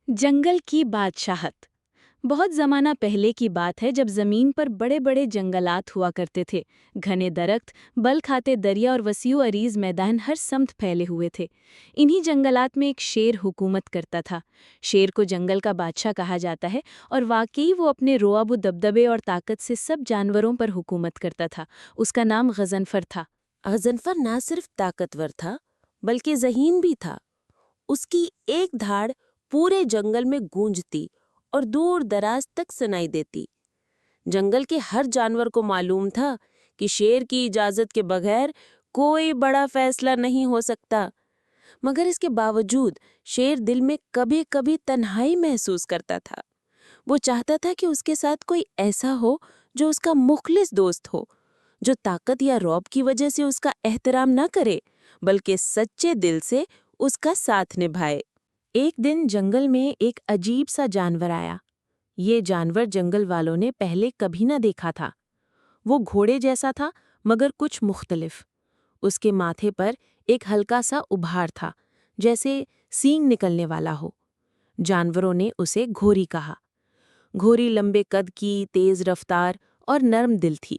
جنگل کی بادشاہت بہت زمانہ پہلے کی بات ہے جب زمین پر بڑے بڑے جنگلات ہوا کرتے تھے۔ گھنے درخت، بل کھاتے دریا اور وسیع عریض میدان ہر سمت پھیلے ہوئے تھے۔ انہی جنگلات میں ایک شیر حکومت کرتا تھا۔ شیر کو جنگل کا بادشاہ کہا جاتا ہے اور واقعی وہ اپنے رعب و دبدبے اور طاقت سے سب جانوروں پر حکومت کرتا تھا۔ اس کا نام غضنفر تھا۔ غضنفر نہ صرف طاقتور تھا بلکہ ذہین بھی تھا۔ اس کی ایک دھاڑ پورے جنگل میں گونجتی اور دور دراز تک سنائی دیتی۔ جنگل کے ہر جانور کو معلوم تھا کہ شیر کی اجازت کے بغیر کوئی بڑا فیصلہ نہیں ہو سکتا، مگر اس کے باوجود شیر دل میں کبھی کبھی تنہائی محسوس کرتا تھا۔ وہ چاہتا تھا کہ اس کے ساتھ کوئی ایسا ہو جو اس کا مخلص دوست ہو، جو طاقت یا رعب کی وجہ سے اس کا احترام نہ کرے بلکہ سچے دل سے اس کا ساتھ نبھائے۔ ایک دن جنگل میں ایک عجیب سا جانور آیا۔ یہ جانور جنگل والوں نے پہلے کبھی نہ دیکھا تھا۔ وہ گھوڑے جیسا تھا مگر کچھ مختلف۔ اس کے ماتھے پر ایک ہلکا سا ابھار تھا، جیسے سینگ نکلنے والا ہو۔ جانوروں نے اسے گھوری کہا۔ گھوری لمبے قد کی، تیز رفتار اور نرم دل تھی۔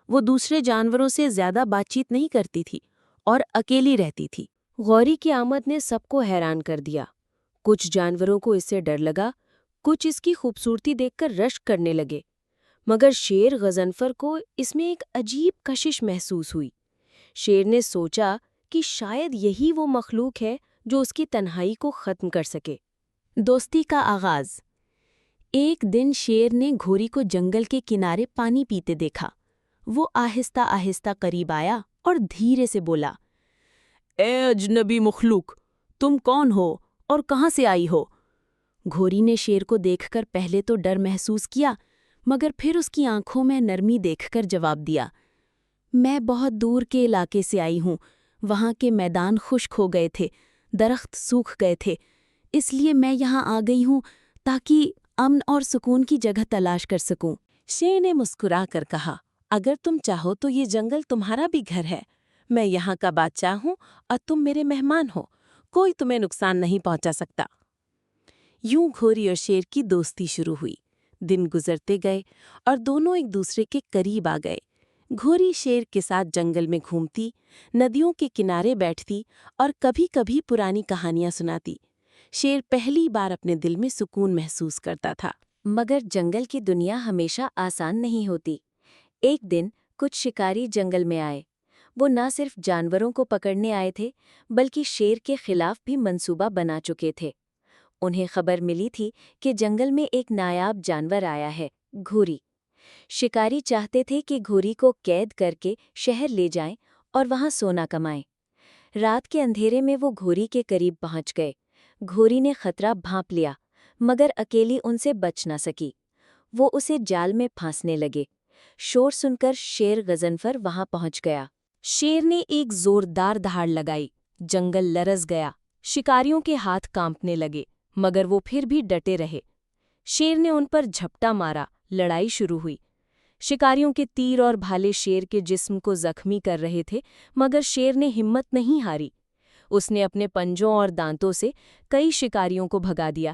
وہ دوسرے جانوروں سے زیادہ بات چیت نہیں کرتی تھی اور اکیلی رہتی تھی۔ غوری کی آمد نے سب کو حیران کر دیا۔ کچھ جانوروں کو اس سے ڈر لگا، کچھ اس کی خوبصورتی دیکھ کر رشک کرنے لگے، مگر شیر غضنفر کو اس میں ایک عجیب کشش محسوس ہوئی۔ شیر نے سوچا کہ شاید یہی وہ مخلوق ہے جو اس کی تنہائی کو ختم کر سکے۔ دوستی کا آغاز۔ ایک دن شیر نے گھوری کو جنگل کے کنارے پانی پیتے دیکھا۔ وہ آہستہ آہستہ قریب آیا اور دھیرے سے بولا، اے اجنبی مخلوق، تم کون ہو اور کہاں سے آئی ہو؟ گھوری نے شیر کو دیکھ کر پہلے تو ڈر محسوس کیا، مگر پھر اس کی آنکھوں میں نرمی دیکھ کر جواب دیا، میں بہت دور کے علاقے سے آئی ہوں۔ وہاں کے میدان خشک ہو گئے تھے، درخت سوکھ گئے تھے، اس لیے میں یہاں آ گئی ہوں تاکہ امن اور سکون کی جگہ تلاش کر سکوں۔ شیر نے مسکرا کر کہا، اگر تم چاہو تو یہ جنگل تمہارا بھی گھر ہے۔ میں یہاں کا بادشاہ ہوں اور تم میرے مہمان ہو۔ کوئی تمہیں نقصان نہیں پہنچا سکتا۔ یوں گھوری اور شیر کی دوستی شروع ہوئی۔ دن گزرتے گئے اور دونوں ایک دوسرے کے قریب آ گئے۔ گھوری شیر کے ساتھ جنگل میں گھومتی، ندیوں کے کنارے بیٹھتی اور کبھی کبھی پرانی کہانیاں سناتی۔ شیر پہلی بار اپنے دل میں سکون محسوس کرتا تھا۔ مگر جنگل کی دنیا ہمیشہ آسان نہیں ہوتی۔ ایک دن کچھ شکاری جنگل میں آئے۔ وہ نہ صرف جانوروں کو پکڑنے آئے تھے بلکہ شیر کے خلاف بھی منصوبہ بنا چکے تھے۔ انہیں خبر ملی تھی کہ جنگل میں ایک نایاب جانور آیا ہے، گھوری۔ شکاری چاہتے تھے کہ گھوری کو قید کر کے شہر لے جائیں اور وہاں سونا کمائیں۔ رات کے اندھیرے میں وہ گھوری کے قریب پہنچ گئے۔ گھوری نے خطرہ بھانپ لیا، مگر اکیلی ان سے بچ نہ سکی۔ وہ اسے جال میں پھانسنے لگے۔ شور سن کر شیر غضنفر وہاں پہنچ گیا۔ شیر نے ایک زوردار دہاڑ لگائی، جنگل لرز گیا، شکاریوں کے ہاتھ کانپنے لگے، مگر وہ پھر بھی ڈٹے رہے۔ شیر نے ان پر جھپٹا مارا، لڑائی شروع ہوئی۔ شکاریوں کے تیر اور بھالے شیر کے جسم کو زخمی کر رہے تھے، مگر شیر نے ہمت نہیں ہاری۔ اس نے اپنے پنجوں اور دانتوں سے کئی شکاریوں کو بھگا دیا۔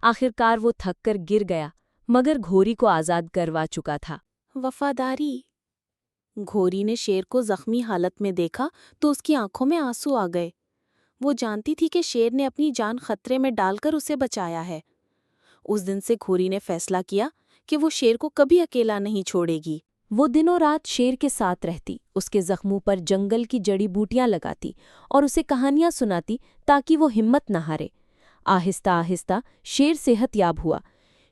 آخرکار وہ تھک کر گر گیا، مگر گھوری کو آزاد کروا چکا تھا۔ وفاداری۔ گھوری نے شیر کو زخمی حالت میں دیکھا تو اس کی آنکھوں میں آنسو آ گئے۔ وہ جانتی تھی کہ شیر نے اپنی جان خطرے میں ڈال کر اسے بچایا ہے۔ اس دن سے گھوری نے فیصلہ کیا کہ وہ شیر کو کبھی اکیلا نہیں چھوڑے گی۔ وہ دنوں رات شیر کے ساتھ رہتی، اس کے زخموں پر جنگل کی جڑی بوٹیاں لگاتی اور اسے کہانیاں سناتی تاکہ وہ ہمت نہ ہارے۔ آہستہ آہستہ شیر صحت یاب ہوا۔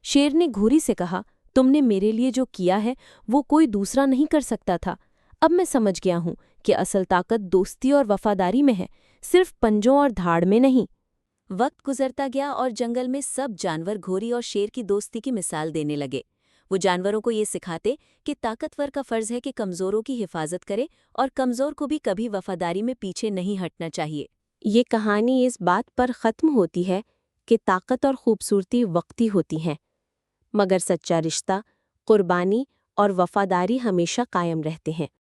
شیر نے گھوری سے کہا، تم نے میرے لیے جو کیا ہے وہ کوئی دوسرا نہیں کر سکتا تھا۔ اب میں سمجھ گیا ہوں کہ اصل طاقت دوستی اور وفاداری میں ہے، صرف پنجوں اور دھاڑ میں نہیں۔ وقت گزرتا گیا اور جنگل میں سب جانور گھوری اور شیر کی دوستی کی مثال دینے لگے۔ وہ جانوروں کو یہ سکھاتے کہ طاقتور کا فرض ہے کہ کمزوروں کی حفاظت کرے اور کمزور کو بھی کبھی وفاداری میں پیچھے نہیں ہٹنا چاہیے۔ یہ کہانی اس بات پر ختم ہوتی ہے کہ طاقت اور خوبصورتی وقتی ہوتی ہیں، مگر سچا رشتہ، قربانی اور وفاداری ہمیشہ قائم رہتے ہیں۔